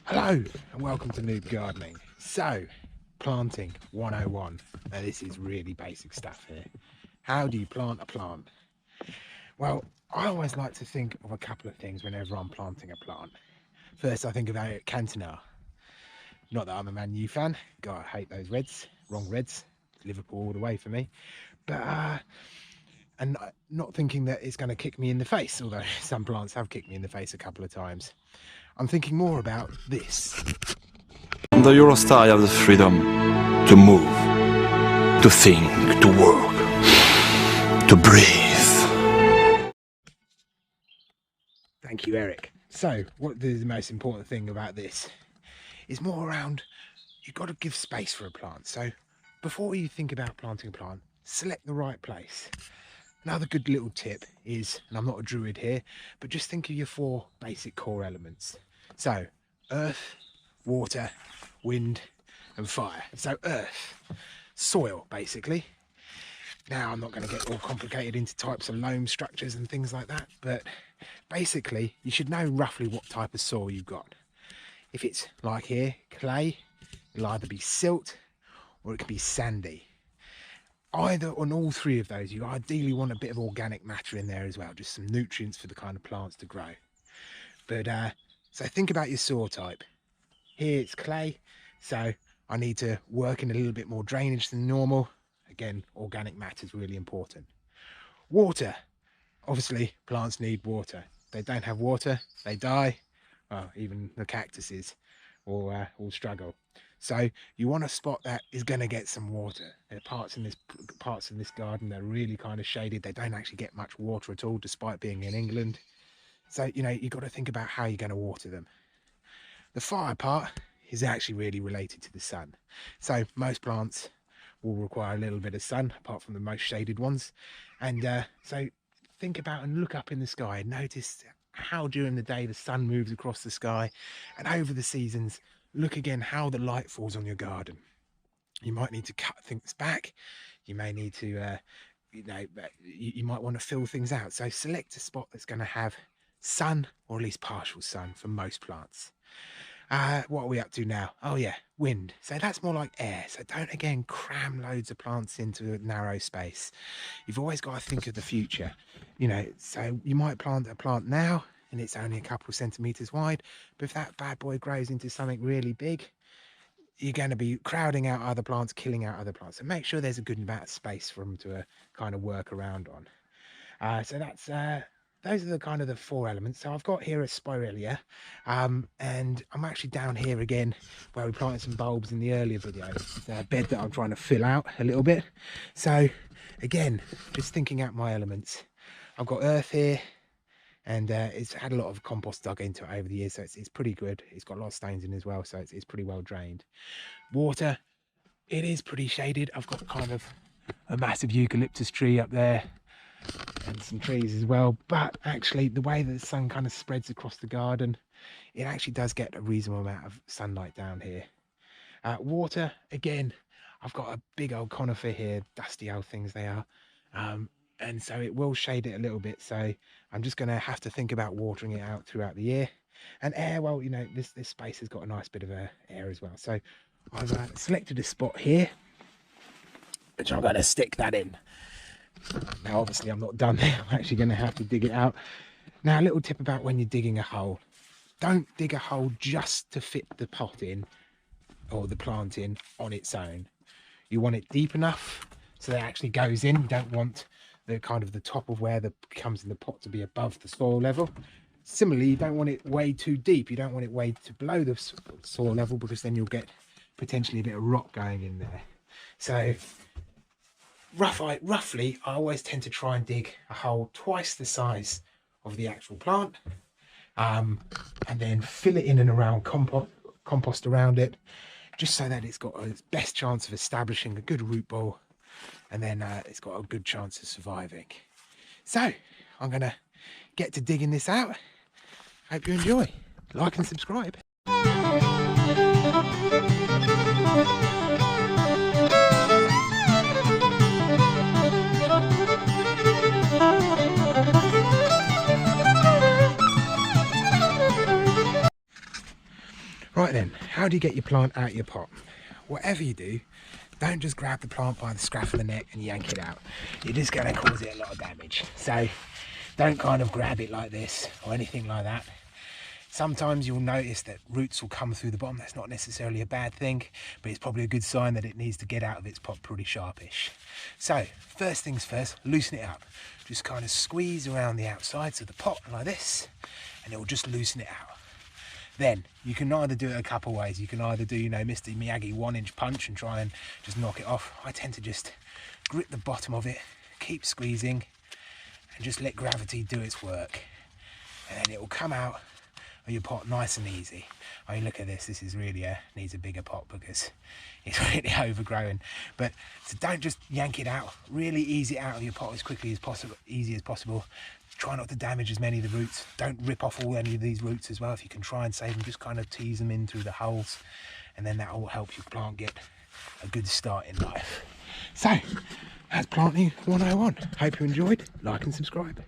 Hello and welcome to Noob Gardening. So, planting 101. Now this is really basic stuff here. How do you plant a plant? Well, I always like to think of a couple of things whenever I'm planting a plant. First, I think of Eric Cantona. Not that I'm a Man U fan. God, I hate those Reds. Wrong Reds. Liverpool all the way for me. But and not thinking that it's going to kick me in the face, although some plants have kicked me in the face a couple of times. I'm thinking more about this. On the Eurostar, you have the freedom to move, to think, to work, to breathe. Thank you, Eric. So, what is the most important thing about this is more around, you've got to give space for a plant. So, before you think about planting a plant, select the right place. Another good little tip is, and I'm not a druid here, but just think of your 4 basic core elements. So, earth, water, wind, and fire. So, earth, soil, basically. Now, I'm not going to get all complicated into types of loam structures and things like that, but basically, you should know roughly what type of soil you've got. If it's like here, clay, it'll either be silt or it could be sandy. Either on all 3 of those, you ideally want a bit of organic matter in there as well, just some nutrients for the kind of plants to grow. But so think about your soil type. Here it's clay, so I need to work in a little bit more drainage than normal. Again, organic matter is really important. Water, obviously plants need water. If they don't have water, they die. Well, even the cactuses will struggle. So you want a spot that is going to get some water. There are parts in this garden that are really kind of shaded. They don't actually get much water at all, despite being in England. So, you know, you've got to think about how you're going to water them. The fire part is actually really related to the sun. So most plants will require a little bit of sun, apart from the most shaded ones. And so think about and look up in the sky and notice how during the day the sun moves across the sky, and over the seasons look again how the light falls on your garden. You might need to cut things back. You may need to you might want to fill things out. So select a spot that's going to have sun, or at least partial sun, for most plants. What are we up to now? Oh yeah, wind. So that's more like air. So don't again cram loads of plants into a narrow space. You've always got to think of the future, you know. So you might plant a plant now and it's only a couple of centimeters wide, but if that bad boy grows into something really big, you're going to be crowding out other plants, killing out other plants. So make sure there's a good amount of space for them to kind of work around on. So that's those are the kind of the 4 elements. So I've got here a spiralia, and I'm actually down here again where we planted some bulbs in the earlier video. It's a bed that I'm trying to fill out a little bit. So again, just thinking out my elements. I've got earth here, and it's had a lot of compost dug into it over the years, so it's pretty good. It's got a lot of stains in as well, so it's pretty well drained. Water, it is pretty shaded. I've got kind of a massive eucalyptus tree up there and some trees as well, but actually the way that the sun kind of spreads across the garden, it actually does get a reasonable amount of sunlight down here. Water, again, I've got a big old conifer here, dusty old things they are, and so it will shade it a little bit, so I'm just going to have to think about watering it out throughout the year. And air, well, you know, this space has got a nice bit of air as well, so I've selected a spot here which I'm going to stick that in. Now obviously I'm not done there, I'm actually going to have to dig it out. Now a little tip about when you're digging a hole: don't dig a hole just to fit the pot in or the plant in on its own. You want it deep enough so that it actually goes in. You don't want the kind of the top of where the comes in the pot to be above the soil level. Similarly, you don't want it way too deep. You don't want it way too below the soil level, because then you'll get potentially a bit of rot going in there. So roughly, I always tend to try and dig a hole twice the size of the actual plant, and then fill it in and around compost around it, just so that it's got its best chance of establishing a good root ball, and then it's got a good chance of surviving. So I'm gonna get to digging this out. Hope you enjoy. Like and subscribe. Right then, how do you get your plant out of your pot? Whatever you do, don't just grab the plant by the scruff of the neck and yank it out. You're just going to cause it a lot of damage. So don't kind of grab it like this or anything like that. Sometimes you'll notice that roots will come through the bottom. That's not necessarily a bad thing, but it's probably a good sign that it needs to get out of its pot pretty sharpish. So first things first, loosen it up. Just kind of squeeze around the outsides of the pot like this, and it will just loosen it out. Then you can either do it a couple of ways. You can either do, Mr. Miyagi 1-inch punch and try and just knock it off. I tend to just grip the bottom of it, keep squeezing, and just let gravity do its work. And then it will come out of your pot nice and easy. I mean, look at this. This is really needs a bigger pot because it's really overgrown. But so don't just yank it out. Really ease it out of your pot as quickly as possible, easy as possible. Try not to damage as many of the roots. Don't rip off any of these roots as well. If you can try and save them, just kind of tease them in through the holes, and then that will help your plant get a good start in life. So that's Planting 101. Hope you enjoyed. Like and subscribe.